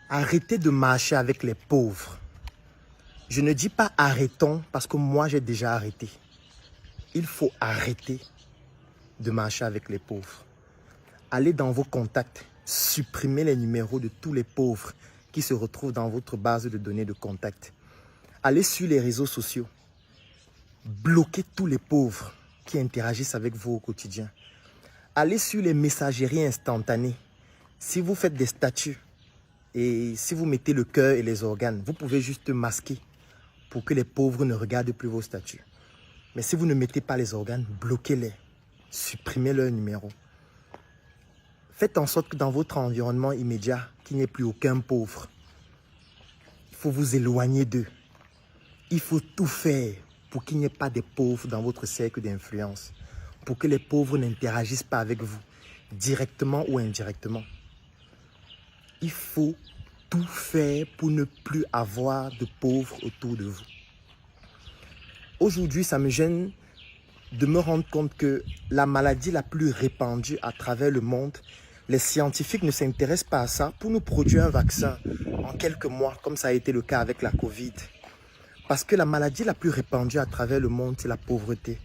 Arrêtez de marcher avec les pauvres. Je ne dis pas arrêtons parce que moi j'ai déjà arrêté. Il faut arrêter de marcher avec les pauvres. Allez dans vos contacts, supprimez les numéros de tous les pauvres qui se retrouvent dans votre base de données de contact. Allez sur les réseaux sociaux, bloquez tous les pauvres qui interagissent avec vous au quotidien. Allez sur les messageries instantanées. Si vous faites des statuts et si vous mettez le cœur et les organes, vous pouvez juste masquer pour que les pauvres ne regardent plus vos statuts. Mais si vous ne mettez pas les organes, bloquez-les, supprimez leur numéro. Faites en sorte que dans votre environnement immédiat, qu'il n'y ait plus aucun pauvre. Il faut vous éloigner d'eux. Il faut tout faire pour qu'il n'y ait pas de pauvres dans votre cercle d'influence. Pour que les pauvres n'interagissent pas avec vous, directement ou indirectement. Il faut tout faire pour ne plus avoir de pauvres autour de vous. Aujourd'hui, ça me gêne de me rendre compte que la maladie la plus répandue à travers le monde, les scientifiques ne s'intéressent pas à ça pour nous produire un vaccin en quelques mois, comme ça a été le cas avec la Covid. Parce que la maladie la plus répandue à travers le monde, c'est la pauvreté.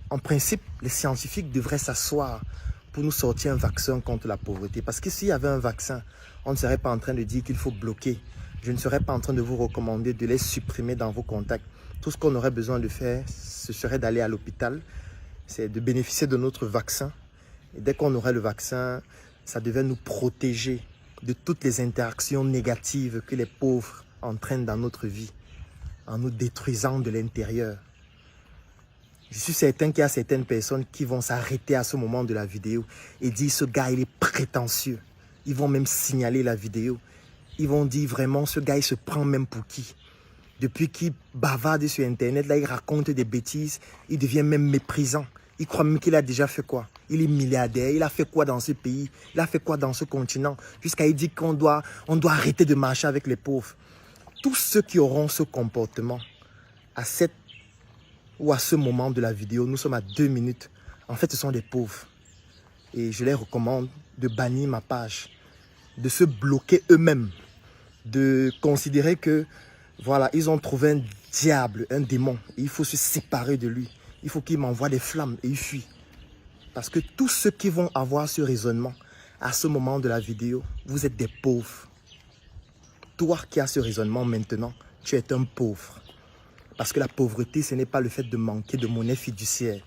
En principe, les scientifiques devraient s'asseoir pour nous sortir un vaccin contre la pauvreté. Parce que s'il y avait un vaccin, on ne serait pas en train de dire qu'il faut bloquer. Je ne serais pas en train de vous recommander de les supprimer dans vos contacts. Tout ce qu'on aurait besoin de faire, ce serait d'aller à l'hôpital, c'est de bénéficier de notre vaccin. Et dès qu'on aurait le vaccin, ça devait nous protéger de toutes les interactions négatives que les pauvres entraînent dans notre vie, en nous détruisant de l'intérieur. Je suis certain qu'il y a certaines personnes qui vont s'arrêter à ce moment de la vidéo et dire ce gars il est prétentieux. Ils vont même signaler la vidéo. Ils vont dire vraiment ce gars il se prend même pour qui. Depuis qu'il bavarde sur internet, là il raconte des bêtises, il devient même méprisant. Il croit même qu'il a déjà fait quoi? Il est milliardaire, il a fait quoi dans ce pays? Il a fait quoi dans ce continent? Jusqu'à il dit qu'on doit arrêter de marcher avec les pauvres. Tous ceux qui auront ce comportement à cette ou à ce moment de la vidéo, nous sommes à 2 minutes. En fait, ce sont des pauvres. Et je les recommande de bannir ma page, de se bloquer eux-mêmes, de considérer que, voilà, ils ont trouvé un diable, un démon. Et il faut se séparer de lui. Il faut qu'il m'envoie des flammes et il fuit. Parce que tous ceux qui vont avoir ce raisonnement à ce moment de la vidéo, vous êtes des pauvres. Toi qui as ce raisonnement maintenant, tu es un pauvre. Parce que la pauvreté, ce n'est pas le fait de manquer de monnaie fiduciaire,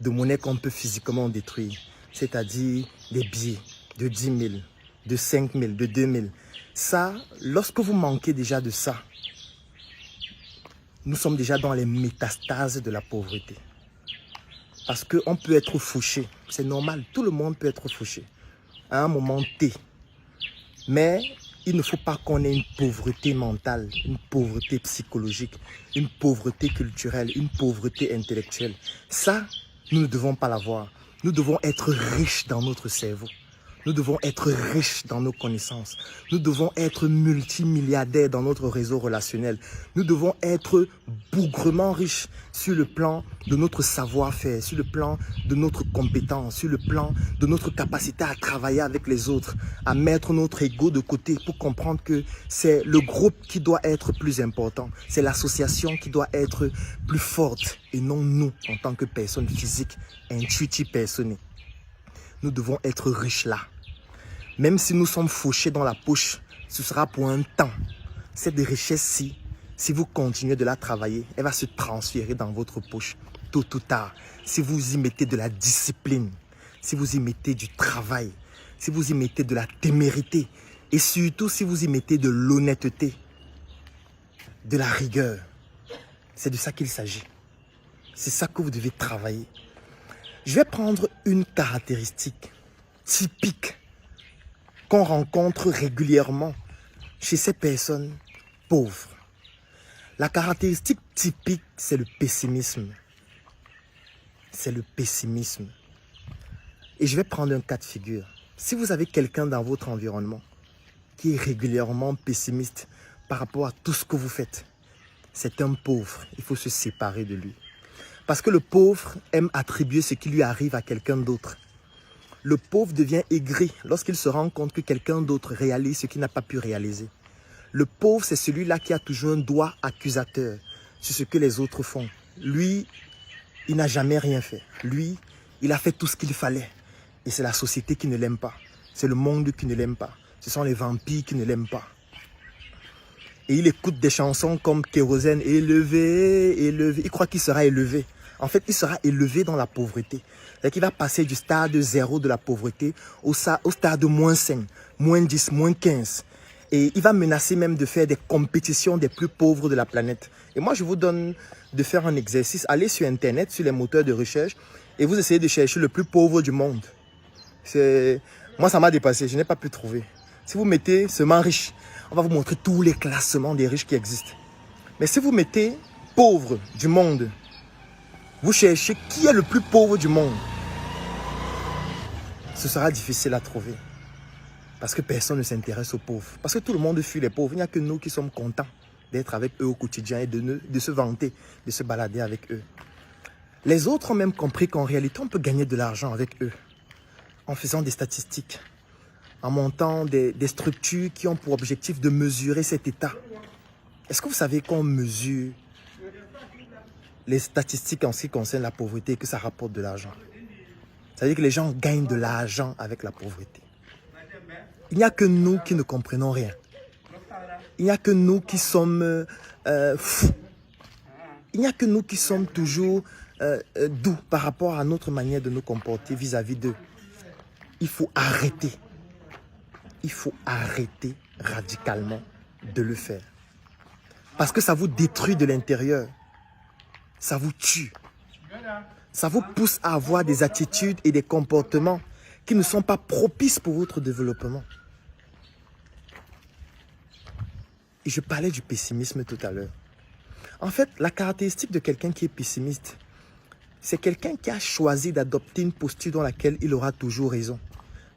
de monnaie qu'on peut physiquement détruire. C'est-à-dire des billets de 10 000, de 5 000, de 2 000. Ça, lorsque vous manquez déjà de ça, nous sommes déjà dans les métastases de la pauvreté. Parce qu'on peut être fauché, c'est normal, tout le monde peut être fauché à un moment T. Mais il ne faut pas qu'on ait une pauvreté mentale, une pauvreté psychologique, une pauvreté culturelle, une pauvreté intellectuelle. Ça, nous ne devons pas l'avoir. Nous devons être riches dans notre cerveau. Nous devons être riches dans nos connaissances. Nous devons être multimilliardaires dans notre réseau relationnel. Nous devons être bougrement riches sur le plan de notre savoir-faire, sur le plan de notre compétence, sur le plan de notre capacité à travailler avec les autres, à mettre notre ego de côté pour comprendre que c'est le groupe qui doit être plus important. C'est l'association qui doit être plus forte et non nous en tant que personnes physiques, intuitives, personnées. Nous devons être riches là. Même si nous sommes fauchés dans la poche, ce sera pour un temps. Cette richesse-ci, si vous continuez de la travailler, elle va se transférer dans votre poche, tôt ou tard. Si vous y mettez de la discipline, si vous y mettez du travail, si vous y mettez de la témérité, et surtout si vous y mettez de l'honnêteté, de la rigueur. C'est de ça qu'il s'agit. C'est ça que vous devez travailler. Je vais prendre une caractéristique typique qu'on rencontre régulièrement chez ces personnes pauvres. La caractéristique typique, c'est le pessimisme. C'est le pessimisme. Et je vais prendre un cas de figure. Si vous avez quelqu'un dans votre environnement qui est régulièrement pessimiste par rapport à tout ce que vous faites, c'est un pauvre. Il faut se séparer de lui. Parce que le pauvre aime attribuer ce qui lui arrive à quelqu'un d'autre. Le pauvre devient aigri lorsqu'il se rend compte que quelqu'un d'autre réalise ce qu'il n'a pas pu réaliser. Le pauvre, c'est celui-là qui a toujours un doigt accusateur sur ce que les autres font. Lui, il n'a jamais rien fait. Lui, il a fait tout ce qu'il fallait. Et c'est la société qui ne l'aime pas. C'est le monde qui ne l'aime pas. Ce sont les vampires qui ne l'aiment pas. Et il écoute des chansons comme Kérosène, élevé, élevé. Il croit qu'il sera élevé. En fait, il sera élevé dans la pauvreté. C'est-à-dire qu'il va passer du stade 0 de la pauvreté au stade moins 5, moins 10, moins 15. Et il va menacer même de faire des compétitions des plus pauvres de la planète. Et moi, je vous donne de faire un exercice. Allez sur Internet, sur les moteurs de recherche, et vous essayez de chercher le plus pauvre du monde. Moi, ça m'a dépassé. Je n'ai pas pu trouver. Si vous mettez seulement riche, on va vous montrer tous les classements des riches qui existent. Mais si vous mettez pauvre du monde, vous cherchez qui est le plus pauvre du monde. Ce sera difficile à trouver. Parce que personne ne s'intéresse aux pauvres. Parce que tout le monde fuit les pauvres. Il n'y a que nous qui sommes contents d'être avec eux au quotidien et de se vanter, de se balader avec eux. Les autres ont même compris qu'en réalité, on peut gagner de l'argent avec eux. En faisant des statistiques. En montant des structures qui ont pour objectif de mesurer cet état. Est-ce que vous savez qu'on mesure les statistiques en ce qui concerne la pauvreté et que ça rapporte de l'argent? Ça veut dire que les gens gagnent de l'argent avec la pauvreté. Il n'y a que nous qui ne comprenons rien. Il n'y a que nous qui sommes fous. Il n'y a que nous qui sommes toujours doux par rapport à notre manière de nous comporter vis-à-vis d'eux. Il faut arrêter. Il faut arrêter radicalement de le faire. Parce que ça vous détruit de l'intérieur. Ça vous tue. Ça vous pousse à avoir des attitudes et des comportements qui ne sont pas propices pour votre développement. Et je parlais du pessimisme tout à l'heure. En fait, la caractéristique de quelqu'un qui est pessimiste, c'est quelqu'un qui a choisi d'adopter une posture dans laquelle il aura toujours raison.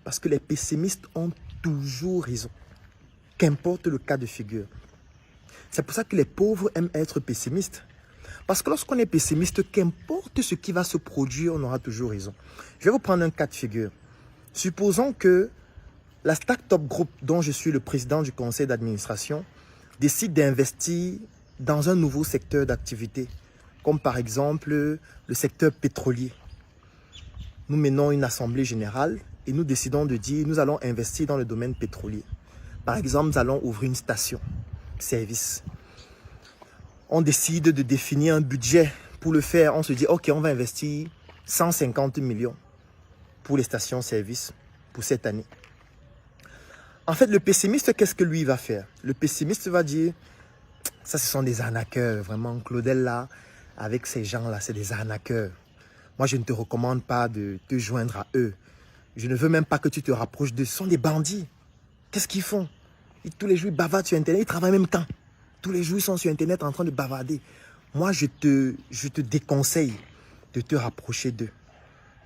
Parce que les pessimistes ont toujours raison. Qu'importe le cas de figure. C'est pour ça que les pauvres aiment être pessimistes. Parce que lorsqu'on est pessimiste, qu'importe ce qui va se produire, on aura toujours raison. Je vais vous prendre un cas de figure. Supposons que la Startup Group, dont je suis le président du conseil d'administration, décide d'investir dans un nouveau secteur d'activité, comme par exemple le secteur pétrolier. Nous menons une assemblée générale et nous décidons de dire nous allons investir dans le domaine pétrolier. Par exemple, nous allons ouvrir une station-service. On décide de définir un budget pour le faire. On se dit, ok, on va investir 150 millions pour les stations-service pour cette année. En fait, le pessimiste, qu'est-ce que lui va faire? Le pessimiste va dire, ça ce sont des arnaqueurs, vraiment, Claudel là, avec ces gens-là, c'est des arnaqueurs. Moi, je ne te recommande pas de te joindre à eux. Je ne veux même pas que tu te rapproches d'eux. Ce sont des bandits. Qu'est-ce qu'ils font? Tous les jours, ils bavardent sur Internet, ils travaillent en même temps. Tous les jours, ils sont sur Internet en train de bavarder. Moi, je te déconseille de te rapprocher d'eux.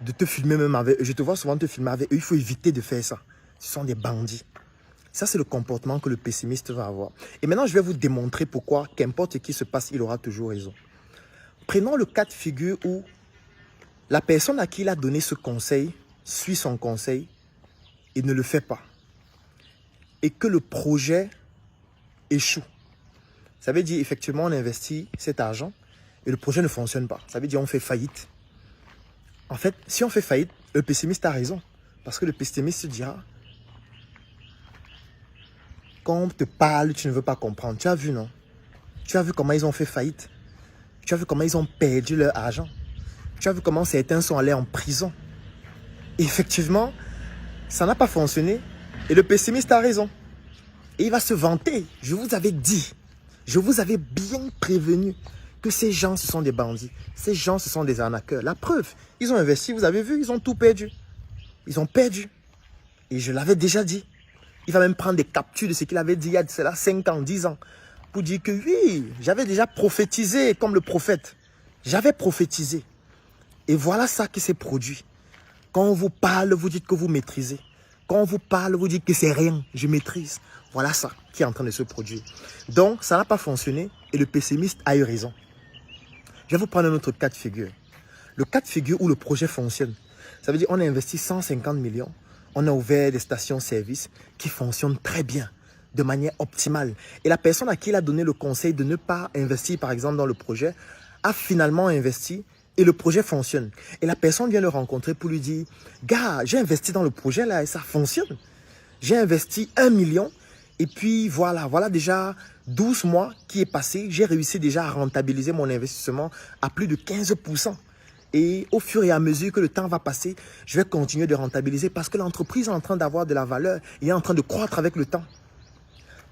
De te filmer même avec eux. Je te vois souvent te filmer avec eux. Il faut éviter de faire ça. Ce sont des bandits. Ça, c'est le comportement que le pessimiste va avoir. Et maintenant, je vais vous démontrer pourquoi, qu'importe ce qui se passe, il aura toujours raison. Prenons le cas de figure où la personne à qui il a donné ce conseil suit son conseil et ne le fait pas. Et que le projet échoue. Ça veut dire, effectivement, on investit cet argent et le projet ne fonctionne pas. Ça veut dire, on fait faillite. En fait, si on fait faillite, le pessimiste a raison. Parce que le pessimiste se dira, quand on te parle, tu ne veux pas comprendre. Tu as vu, non? Tu as vu comment ils ont fait faillite. Tu as vu comment ils ont perdu leur argent. Tu as vu comment certains sont allés en prison. Et effectivement, ça n'a pas fonctionné. Et le pessimiste a raison. Et il va se vanter. Je vous avais dit, je vous avais bien prévenu que ces gens, ce sont des bandits. Ces gens, ce sont des arnaqueurs. La preuve, ils ont investi, vous avez vu, ils ont tout perdu. Ils ont perdu. Et je l'avais déjà dit. Il va même prendre des captures de ce qu'il avait dit il y a 5 ans, 10 ans. Pour dire que oui, j'avais déjà prophétisé comme le prophète. J'avais prophétisé. Et voilà ça qui s'est produit. Quand on vous parle, vous dites que vous maîtrisez. Quand on vous parle, vous dites que c'est rien, je maîtrise. Voilà ça qui est en train de se produire. Donc, ça n'a pas fonctionné et le pessimiste a eu raison. Je vais vous prendre un autre cas de figure. Le cas de figure où le projet fonctionne. Ça veut dire qu'on a investi 150 millions. On a ouvert des stations-service qui fonctionnent très bien, de manière optimale. Et la personne à qui il a donné le conseil de ne pas investir, par exemple, dans le projet, a finalement investi et le projet fonctionne. Et la personne vient le rencontrer pour lui dire, gars, j'ai investi dans le projet là et ça fonctionne. J'ai investi 1 million et puis voilà déjà 12 mois qui est passé. J'ai réussi déjà à rentabiliser mon investissement à plus de 15%. Et au fur et à mesure que le temps va passer, je vais continuer de rentabiliser parce que l'entreprise est en train d'avoir de la valeur et est en train de croître avec le temps.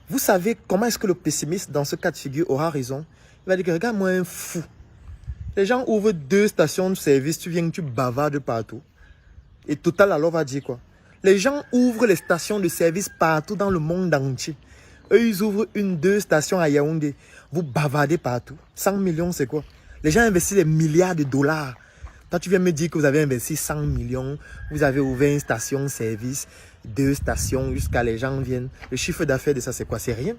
Vous savez comment est-ce que le pessimiste dans ce cas de figure aura raison? Il va dire, regarde-moi un fou. Les gens ouvrent 2 stations de service, tu viens, tu bavardes partout. Et Total alors va dire quoi? Les gens ouvrent les stations de service partout dans le monde entier. Eux, ils ouvrent 2 stations à Yaoundé. Vous bavardez partout. 100 millions, c'est quoi? Les gens investissent des milliards de dollars. Toi, tu viens me dire que vous avez investi 100 millions, vous avez ouvert une station-service, 2 stations, jusqu'à les gens viennent. Le chiffre d'affaires de ça, c'est quoi? C'est rien.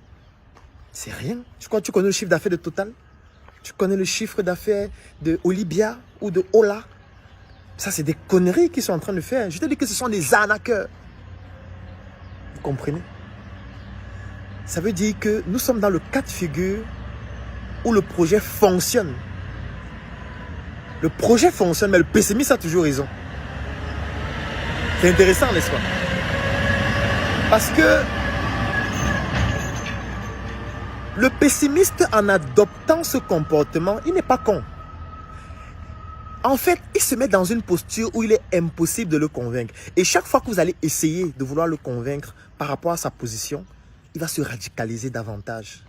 C'est rien. Tu connais le chiffre d'affaires de Total? Tu connais le chiffre d'affaires de Olivia ou de Ola? Ça, c'est des conneries qu'ils sont en train de faire. Je te dis que ce sont des arnaqueurs. Vous comprenez? Ça veut dire que nous sommes dans le cas de figure où le projet fonctionne. Le projet fonctionne, mais le pessimiste a toujours raison. C'est intéressant, n'est-ce pas? Parce que le pessimiste, en adoptant ce comportement, il n'est pas con. En fait, il se met dans une posture où il est impossible de le convaincre. Et chaque fois que vous allez essayer de vouloir le convaincre par rapport à sa position, il va se radicaliser davantage.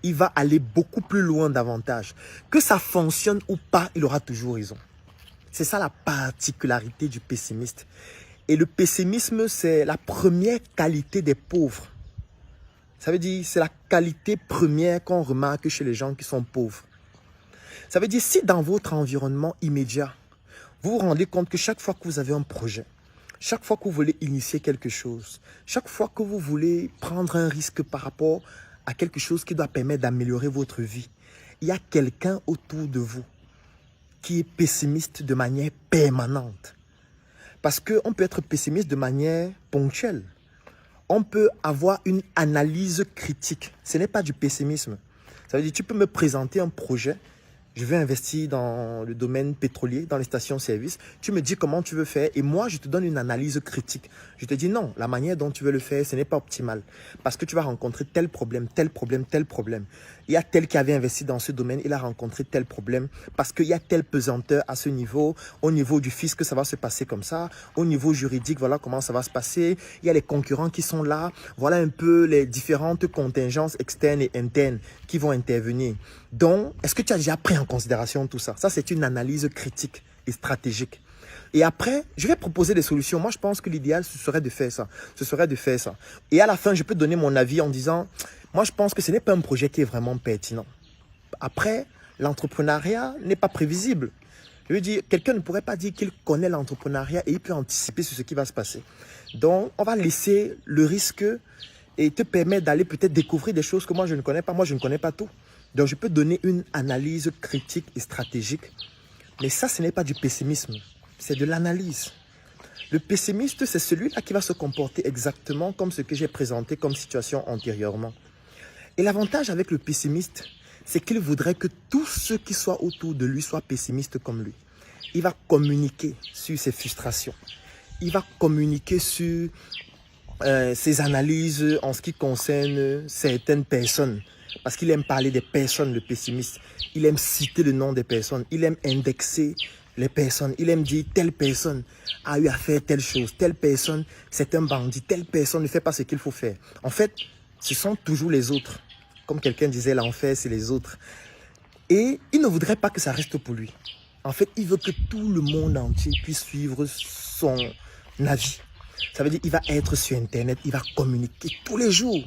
Il va aller beaucoup plus loin davantage. Que ça fonctionne ou pas, il aura toujours raison. C'est ça la particularité du pessimiste. Et le pessimisme, c'est la première qualité des pauvres. Ça veut dire, c'est la qualité première qu'on remarque chez les gens qui sont pauvres. Ça veut dire, si dans votre environnement immédiat, vous vous rendez compte que chaque fois que vous avez un projet, chaque fois que vous voulez initier quelque chose, chaque fois que vous voulez prendre un risque par rapport à quelque chose qui doit permettre d'améliorer votre vie, il y a quelqu'un autour de vous qui est pessimiste de manière permanente. Parce qu'on peut être pessimiste de manière ponctuelle. On peut avoir une analyse critique. Ce n'est pas du pessimisme. Ça veut dire, tu peux me présenter un projet. Je vais investir dans le domaine pétrolier, dans les stations-service. Tu me dis comment tu veux faire et moi, je te donne une analyse critique. Je te dis non, la manière dont tu veux le faire, ce n'est pas optimal. Parce que tu vas rencontrer tel problème, tel problème, tel problème. Il y a tel qui avait investi dans ce domaine, il a rencontré tel problème. Parce qu'il y a telle pesanteur à ce niveau. Au niveau du fisc, ça va se passer comme ça. Au niveau juridique, voilà comment ça va se passer. Il y a les concurrents qui sont là. Voilà un peu les différentes contingences externes et internes qui vont intervenir. Donc, est-ce que tu as déjà pris en considération tout ça? Ça, c'est une analyse critique et stratégique. Et après, je vais proposer des solutions. Moi, je pense que l'idéal, ce serait de faire ça. Ce serait de faire ça. Et à la fin, je peux donner mon avis en disant, moi, je pense que ce n'est pas un projet qui est vraiment pertinent. Après, l'entrepreneuriat n'est pas prévisible. Je veux dire, quelqu'un ne pourrait pas dire qu'il connaît l'entrepreneuriat et il peut anticiper sur ce qui va se passer. Donc, on va laisser le risque et te permettre d'aller peut-être découvrir des choses que moi, je ne connais pas. Moi, je ne connais pas tout. Donc, je peux donner une analyse critique et stratégique. Mais ça, ce n'est pas du pessimisme. C'est de l'analyse. Le pessimiste, c'est celui-là qui va se comporter exactement comme ce que j'ai présenté comme situation antérieurement. Et l'avantage avec le pessimiste, c'est qu'il voudrait que tous ceux qui soient autour de lui soient pessimistes comme lui. Il va communiquer sur ses frustrations. Il va communiquer sur ses analyses en ce qui concerne certaines personnes. Parce qu'il aime parler des personnes, le pessimiste. Il aime citer le nom des personnes. Il aime indexer les personnes. Il aime dire telle personne a eu à faire telle chose. Telle personne, c'est un bandit. Telle personne ne fait pas ce qu'il faut faire. En fait, ce sont toujours les autres. Comme quelqu'un disait, l'enfer, c'est les autres. Et il ne voudrait pas que ça reste pour lui. En fait, il veut que tout le monde entier puisse suivre son avis. Ça veut dire qu'il va être sur Internet, il va communiquer tous les jours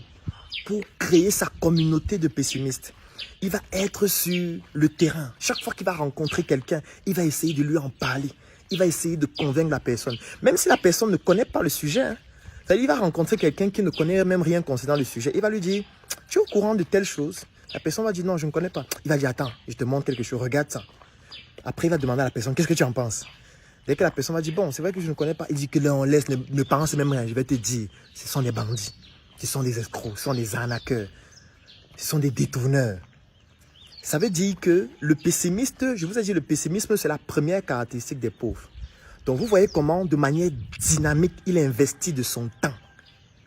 pour créer sa communauté de pessimistes. Il va être sur le terrain. Chaque fois qu'il va rencontrer quelqu'un, il va essayer de lui en parler. Il va essayer de convaincre la personne. Même si la personne ne connaît pas le sujet, hein. C'est-à-dire, il va rencontrer quelqu'un qui ne connaît même rien concernant le sujet. Il va lui dire, tu es au courant de telle chose? La personne va dire, non, je ne connais pas. Il va dire, attends, je te montre quelque chose, regarde ça. Après, il va demander à la personne, qu'est-ce que tu en penses? Dès que la personne va dire, bon, c'est vrai que je ne connais pas, il dit que là, on laisse, ne pense même rien. Je vais te dire, ce sont des bandits, ce sont des escrocs, ce sont des arnaqueurs, ce sont des détourneurs. Ça veut dire que le pessimiste, je vous ai dit, le pessimisme, c'est la première caractéristique des pauvres. Donc, vous voyez comment, de manière dynamique, il investit de son temps,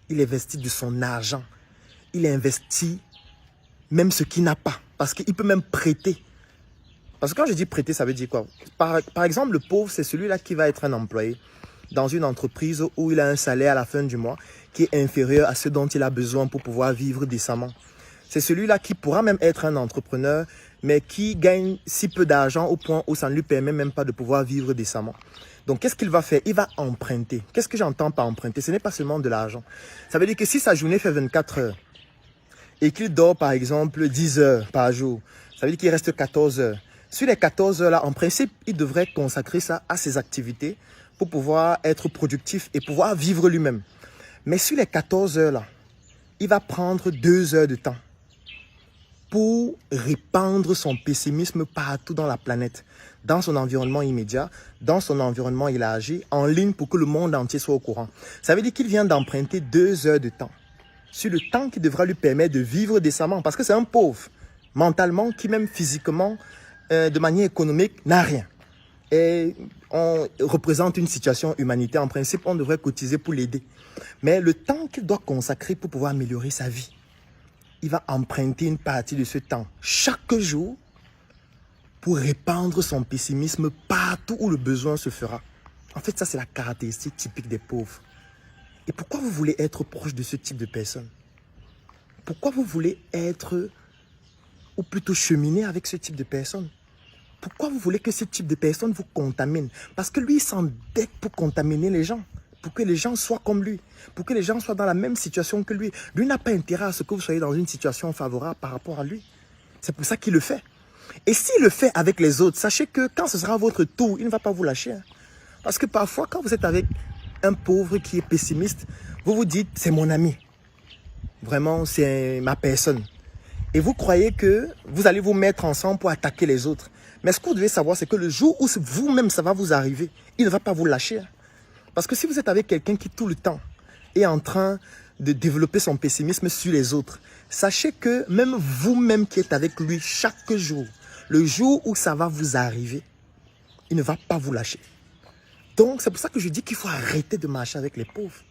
il investit de son argent, il investit même ce qu'il n'a pas, parce qu'il peut même prêter. Parce que quand je dis prêter, ça veut dire quoi? Par exemple, le pauvre, c'est celui-là qui va être un employé dans une entreprise où il a un salaire à la fin du mois qui est inférieur à ce dont il a besoin pour pouvoir vivre décemment. C'est celui-là qui pourra même être un entrepreneur, mais qui gagne si peu d'argent au point où ça ne lui permet même pas de pouvoir vivre décemment. Donc, qu'est-ce qu'il va faire? Il va emprunter. Qu'est-ce que j'entends par emprunter? Ce n'est pas seulement de l'argent. Ça veut dire que si sa journée fait 24 heures et qu'il dort, par exemple, 10 heures par jour, ça veut dire qu'il reste 14 heures. Sur les 14 heures-là, en principe, il devrait consacrer ça à ses activités pour pouvoir être productif et pouvoir vivre lui-même. Mais sur les 14 heures-là, il va prendre 2 heures de temps pour répandre son pessimisme partout dans la planète, dans son environnement immédiat, dans son environnement élargi, en ligne pour que le monde entier soit au courant. Ça veut dire qu'il vient d'emprunter 2 heures de temps sur le temps qui devra lui permettre de vivre décemment, parce que c'est un pauvre, mentalement, qui même physiquement, de manière économique, n'a rien. Et on représente une situation humanitaire. En principe, on devrait cotiser pour l'aider. Mais le temps qu'il doit consacrer pour pouvoir améliorer sa vie, il va emprunter une partie de ce temps chaque jour pour répandre son pessimisme partout où le besoin se fera. En fait, ça, c'est la caractéristique typique des pauvres. Et pourquoi vous voulez être proche de ce type de personnes? Pourquoi vous voulez être, ou plutôt cheminer avec ce type de personnes? Pourquoi vous voulez que ce type de personnes vous contamine? Parce que lui, il s'endette pour contaminer les gens, pour que les gens soient comme lui, pour que les gens soient dans la même situation que lui. Lui n'a pas intérêt à ce que vous soyez dans une situation favorable par rapport à lui. C'est pour ça qu'il le fait. Et s'il le fait avec les autres, sachez que quand ce sera votre tour, il ne va pas vous lâcher. Parce que parfois, quand vous êtes avec un pauvre qui est pessimiste, vous vous dites, c'est mon ami. Vraiment, c'est ma personne. Et vous croyez que vous allez vous mettre ensemble pour attaquer les autres. Mais ce que vous devez savoir, c'est que le jour où vous-même ça va vous arriver, il ne va pas vous lâcher. Parce que si vous êtes avec quelqu'un qui tout le temps est en train de développer son pessimisme sur les autres, sachez que même vous-même qui êtes avec lui chaque jour, le jour où ça va vous arriver, il ne va pas vous lâcher. Donc c'est pour ça que je dis qu'il faut arrêter de marcher avec les pauvres.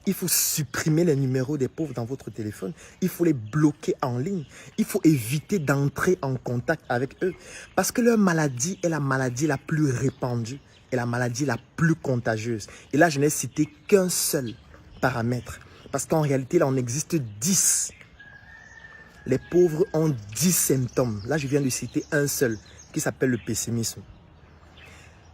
Il faut supprimer les numéros des pauvres dans votre téléphone. Il faut les bloquer en ligne. Il faut éviter d'entrer en contact avec eux. Parce que leur maladie est la maladie la plus répandue et la maladie la plus contagieuse. Et là, je n'ai cité qu'un seul paramètre. Parce qu'en réalité, là, on existe 10. Les pauvres ont 10 symptômes. Là, je viens de citer un seul qui s'appelle le pessimisme.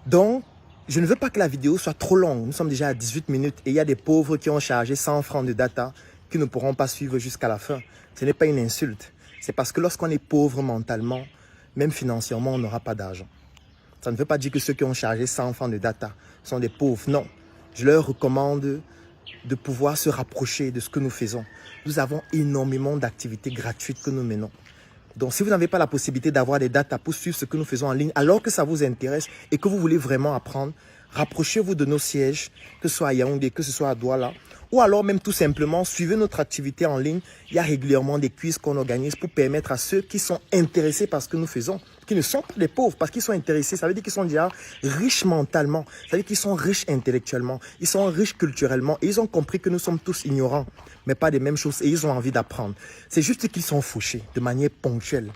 Donc, je ne veux pas que la vidéo soit trop longue. Nous sommes déjà à 18 minutes et il y a des pauvres qui ont chargé 100 francs de data qui ne pourront pas suivre jusqu'à la fin. Ce n'est pas une insulte. C'est parce que lorsqu'on est pauvre mentalement, même financièrement, on n'aura pas d'argent. Ça ne veut pas dire que ceux qui ont chargé 100 francs de data sont des pauvres. Non. Je leur recommande de pouvoir se rapprocher de ce que nous faisons. Nous avons énormément d'activités gratuites que nous menons. Donc, si vous n'avez pas la possibilité d'avoir des datas pour suivre ce que nous faisons en ligne, alors que ça vous intéresse et que vous voulez vraiment apprendre, rapprochez-vous de nos sièges, que ce soit à Yaoundé, que ce soit à Douala, ou alors même tout simplement, suivez notre activité en ligne. Il y a régulièrement des quiz qu'on organise pour permettre à ceux qui sont intéressés par ce que nous faisons, qui ne sont pas des pauvres, parce qu'ils sont intéressés, ça veut dire qu'ils sont déjà riches mentalement, ça veut dire qu'ils sont riches intellectuellement, ils sont riches culturellement, et ils ont compris que nous sommes tous ignorants, mais pas des mêmes choses, et ils ont envie d'apprendre. C'est juste qu'ils sont fauchés de manière ponctuelle,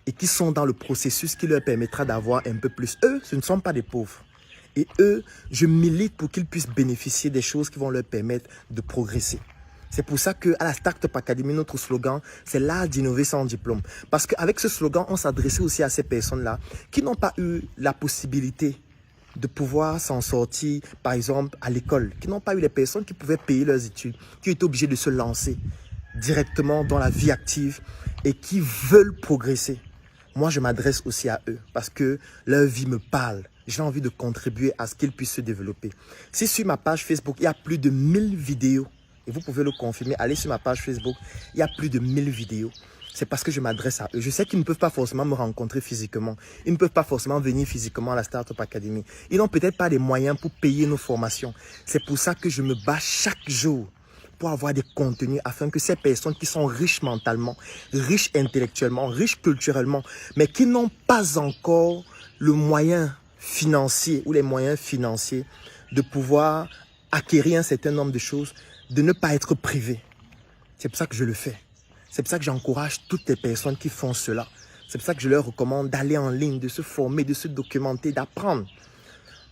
et qu'ils sont dans le processus qui leur permettra d'avoir un peu plus. Eux, ce ne sont pas des pauvres. Et eux, je milite pour qu'ils puissent bénéficier des choses qui vont leur permettre de progresser. C'est pour ça qu'à la Startup Academy, notre slogan, c'est l'art d'innover sans diplôme. Parce qu'avec ce slogan, on s'adressait aussi à ces personnes-là qui n'ont pas eu la possibilité de pouvoir s'en sortir, par exemple, à l'école, qui n'ont pas eu les personnes qui pouvaient payer leurs études, qui étaient obligées de se lancer directement dans la vie active et qui veulent progresser. Moi, je m'adresse aussi à eux parce que leur vie me parle. J'ai envie de contribuer à ce qu'ils puissent se développer. Si sur ma page Facebook, il y a plus de 1000 vidéos, et vous pouvez le confirmer, allez sur ma page Facebook, il y a plus de 1000 vidéos. c'est parce que je m'adresse à eux. Je sais qu'ils ne peuvent pas forcément me rencontrer physiquement. Ils ne peuvent pas forcément venir physiquement à la Startup Academy. Ils n'ont peut-être pas les moyens pour payer nos formations. C'est pour ça que je me bats chaque jour pour avoir des contenus afin que ces personnes qui sont riches mentalement, riches intellectuellement, riches culturellement, mais qui n'ont pas encore le moyen financier ou les moyens financiers de pouvoir acquérir un certain nombre de choses, de ne pas être privés. C'est pour ça que je le fais. C'est pour ça que j'encourage toutes les personnes qui font cela. C'est pour ça que je leur recommande d'aller en ligne, de se former, de se documenter, d'apprendre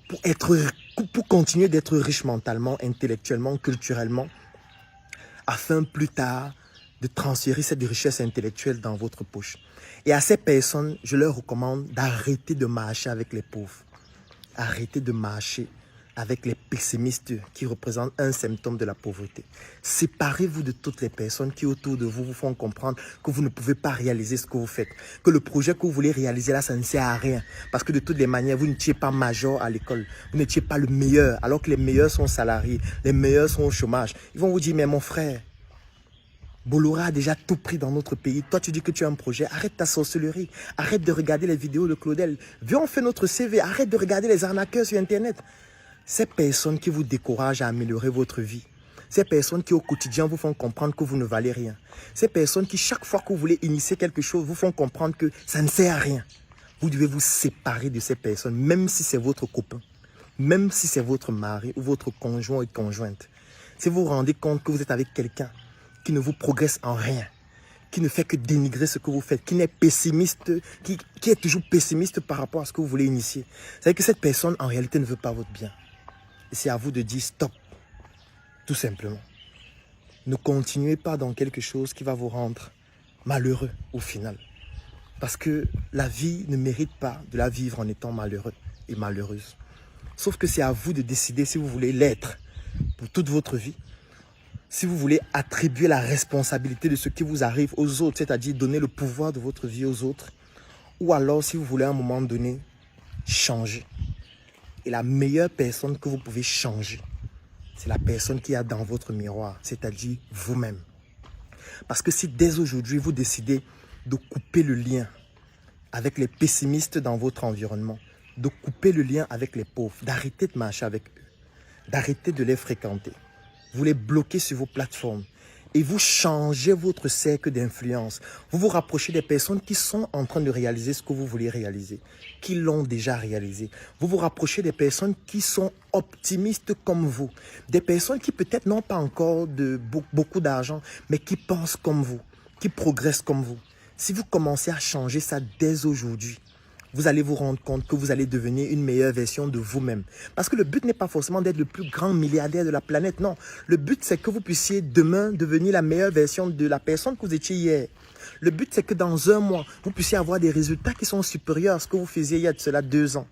pour continuer d'être riche mentalement, intellectuellement, culturellement, afin plus tard de transférer cette richesse intellectuelle dans votre poche. Et à ces personnes, je leur recommande d'arrêter de marcher avec les pauvres. Arrêtez de marcher avec les pessimistes qui représentent un symptôme de la pauvreté. Séparez-vous de toutes les personnes qui autour de vous vous font comprendre que vous ne pouvez pas réaliser ce que vous faites. Que le projet que vous voulez réaliser là, ça ne sert à rien. Parce que de toutes les manières, vous n'étiez pas major à l'école. Vous n'étiez pas le meilleur. Alors que les meilleurs sont salariés. Les meilleurs sont au chômage. Ils vont vous dire, mais mon frère, Bolloré a déjà tout pris dans notre pays. Toi, tu dis que tu as un projet. Arrête ta sorcellerie. Arrête de regarder les vidéos de Claudel. Viens, on fait notre CV. Arrête de regarder les arnaqueurs sur Internet. Ces personnes qui vous découragent à améliorer votre vie. Ces personnes qui au quotidien vous font comprendre que vous ne valez rien. Ces personnes qui chaque fois que vous voulez initier quelque chose vous font comprendre que ça ne sert à rien. Vous devez vous séparer de ces personnes, même si c'est votre copain. Même si c'est votre mari ou votre conjoint ou conjointe. Si vous vous rendez compte que vous êtes avec quelqu'un qui ne vous progresse en rien, qui ne fait que dénigrer ce que vous faites, qui n'est pessimiste, qui est toujours pessimiste par rapport à ce que vous voulez initier. C'est que cette personne en réalité ne veut pas votre bien. Et c'est à vous de dire stop, tout simplement. Ne continuez pas dans quelque chose qui va vous rendre malheureux au final. Parce que la vie ne mérite pas de la vivre en étant malheureux et malheureuse. Sauf que c'est à vous de décider si vous voulez l'être pour toute votre vie. Si vous voulez attribuer la responsabilité de ce qui vous arrive aux autres, c'est-à-dire donner le pouvoir de votre vie aux autres. Ou alors si vous voulez à un moment donné changer. Et la meilleure personne que vous pouvez changer, c'est la personne qui est dans votre miroir, c'est-à-dire vous-même. Parce que si dès aujourd'hui, vous décidez de couper le lien avec les pessimistes dans votre environnement, de couper le lien avec les pauvres, d'arrêter de marcher avec eux, d'arrêter de les fréquenter, vous les bloquez sur vos plateformes, et vous changez votre cercle d'influence. Vous vous rapprochez des personnes qui sont en train de réaliser ce que vous voulez réaliser, qui l'ont déjà réalisé. Vous vous rapprochez des personnes qui sont optimistes comme vous, des personnes qui peut-être n'ont pas encore beaucoup d'argent, mais qui pensent comme vous, qui progressent comme vous. Si vous commencez à changer ça dès aujourd'hui, vous allez vous rendre compte que vous allez devenir une meilleure version de vous-même. Parce que le but n'est pas forcément d'être le plus grand milliardaire de la planète, non. Le but, c'est que vous puissiez demain devenir la meilleure version de la personne que vous étiez hier. Le but, c'est que dans un mois, vous puissiez avoir des résultats qui sont supérieurs à ce que vous faisiez il y a de cela 2 ans.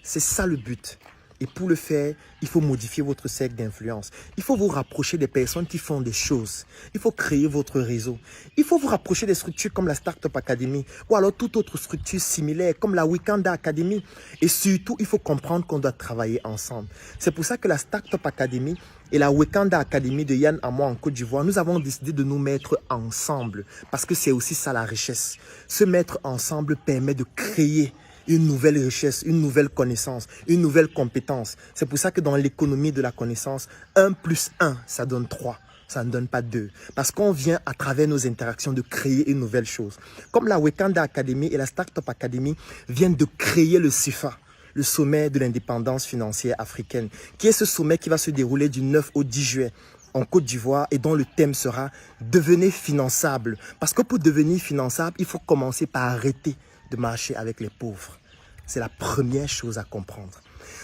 C'est ça le but. Et pour le faire, il faut modifier votre cercle d'influence. Il faut vous rapprocher des personnes qui font des choses. Il faut créer votre réseau. Il faut vous rapprocher des structures comme la Startup Academy ou alors toute autre structure similaire comme la Wakanda Academy. Et surtout, il faut comprendre qu'on doit travailler ensemble. C'est pour ça que la Startup Academy et la Wakanda Academy de Yann Amour en Côte d'Ivoire, nous avons décidé de nous mettre ensemble parce que c'est aussi ça la richesse. Se mettre ensemble permet de créer une nouvelle richesse, une nouvelle connaissance, une nouvelle compétence. C'est pour ça que dans l'économie de la connaissance, 1 + 1, ça donne 3. Ça ne donne pas 2. Parce qu'on vient à travers nos interactions de créer une nouvelle chose. Comme la Wakanda Academy et la Startup Academy viennent de créer le CIFA, le sommet de l'indépendance financière africaine, qui est ce sommet qui va se dérouler du 9 au 10 juillet en Côte d'Ivoire et dont le thème sera « Devenez finançable ». Parce que pour devenir finançable, il faut commencer par arrêter de marcher avec les pauvres. C'est la première chose à comprendre.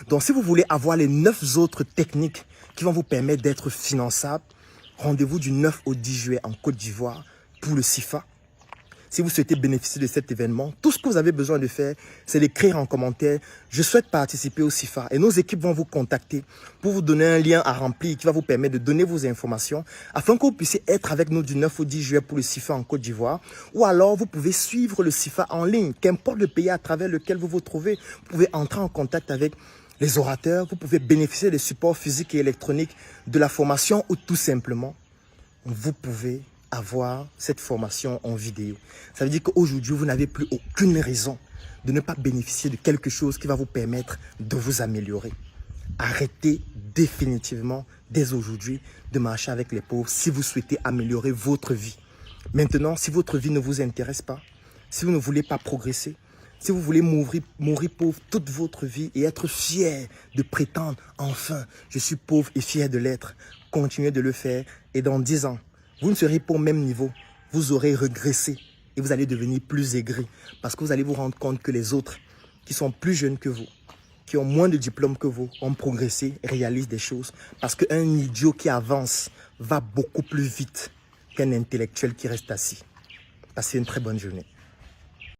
Donc, si vous voulez avoir les 9 autres techniques qui vont vous permettre d'être finançable, rendez-vous du 9 au 10 juillet en Côte d'Ivoire pour le CIFA. Si vous souhaitez bénéficier de cet événement, tout ce que vous avez besoin de faire, c'est d'écrire en commentaire « Je souhaite participer au CIFA » et nos équipes vont vous contacter pour vous donner un lien à remplir qui va vous permettre de donner vos informations afin que vous puissiez être avec nous du 9 au 10 juillet pour le CIFA en Côte d'Ivoire. Ou alors, vous pouvez suivre le CIFA en ligne, qu'importe le pays à travers lequel vous vous trouvez. Vous pouvez entrer en contact avec les orateurs, vous pouvez bénéficier des supports physiques et électroniques de la formation ou tout simplement, vous pouvez avoir cette formation en vidéo. Ça veut dire qu'aujourd'hui, vous n'avez plus aucune raison de ne pas bénéficier de quelque chose qui va vous permettre de vous améliorer. Arrêtez définitivement, dès aujourd'hui, de marcher avec les pauvres si vous souhaitez améliorer votre vie. Maintenant, si votre vie ne vous intéresse pas, si vous ne voulez pas progresser, si vous voulez mourir pauvre toute votre vie et être fier de prétendre « Enfin, je suis pauvre et fier de l'être », continuez de le faire et dans 10 ans, vous ne serez pas au même niveau. Vous aurez régressé et vous allez devenir plus aigri parce que vous allez vous rendre compte que les autres qui sont plus jeunes que vous, qui ont moins de diplômes que vous, ont progressé, réalisent des choses. Parce qu'un idiot qui avance va beaucoup plus vite qu'un intellectuel qui reste assis. Passez une très bonne journée.